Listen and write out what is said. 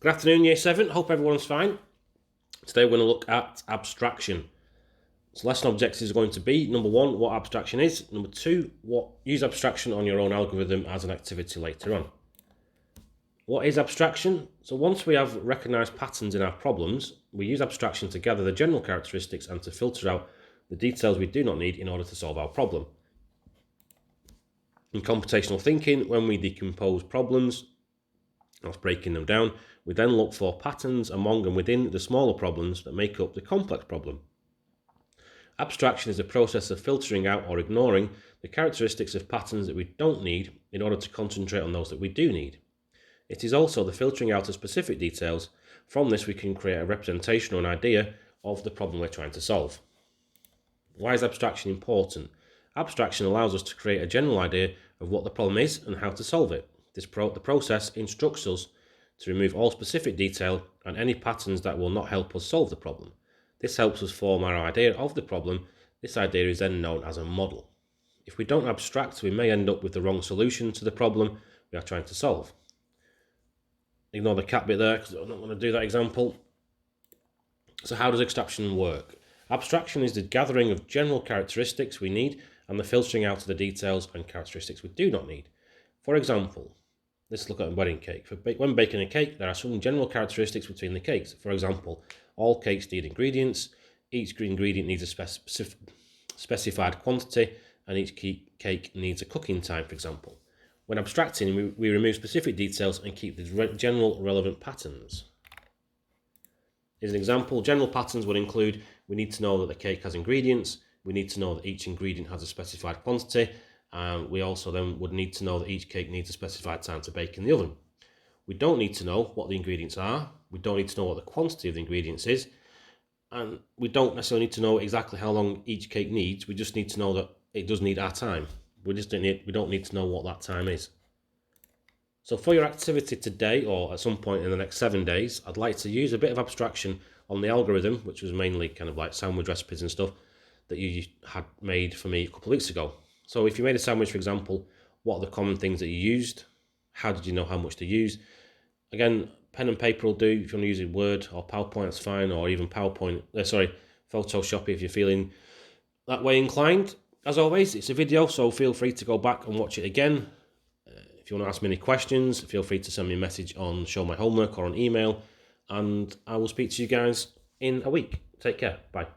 Good afternoon, Year 7. Hope everyone's fine. Today we're going to look at abstraction. So lesson objectives are going to be, number 1, what abstraction is. Number 2, use abstraction on your own algorithm as an activity later on. What is abstraction? So once we have recognised patterns in our problems, we use abstraction to gather the general characteristics and to filter out the details we do not need in order to solve our problem. In computational thinking, when we decompose problems, that's breaking them down, we then look for patterns among and within the smaller problems that make up the complex problem. Abstraction is the process of filtering out or ignoring the characteristics of patterns that we don't need in order to concentrate on those that we do need. It is also the filtering out of specific details. From this we can create a representation or an idea of the problem we're trying to solve. Why is abstraction important? Abstraction allows us to create a general idea of what the problem is and how to solve it. The process instructs us to remove all specific detail and any patterns that will not help us solve the problem. This helps us form our idea of the problem. This idea is then known as a model. If we don't abstract, we may end up with the wrong solution to the problem we are trying to solve. Ignore the cat bit there because I'm not going to do that example. So how does abstraction work? Abstraction is the gathering of general characteristics we need and the filtering out of the details and characteristics we do not need. For example, let's look at a wedding cake. When baking a cake, there are some general characteristics between the cakes. For example, all cakes need ingredients, each ingredient needs a specified quantity, and each cake needs a cooking time, for example. When abstracting, we remove specific details and keep the general relevant patterns. As an example, general patterns would include, we need to know that the cake has ingredients, we need to know that each ingredient has a specified quantity, and we also then would need to know that each cake needs a specified time to bake in the oven. We don't need to know what the ingredients are, we don't need to know what the quantity of the ingredients is, and we don't necessarily need to know exactly how long each cake needs, we just need to know that it does need our time. We don't need to know what that time is. So for your activity today, or at some point in the next 7 days, I'd like to use a bit of abstraction on the algorithm, which was mainly kind of like sandwich recipes and stuff that you had made for me a couple of weeks ago. So if you made a sandwich, for example, what are the common things that you used? How did you know how much to use? Again, pen and paper will do. If you want to use it Word or PowerPoint, that's fine, or even Photoshop if you're feeling that way inclined. As always, it's a video, so feel free to go back and watch it again. If you want to ask me any questions, feel free to send me a message on Show My Homework or on email, and I will speak to you guys in a week. Take care. Bye.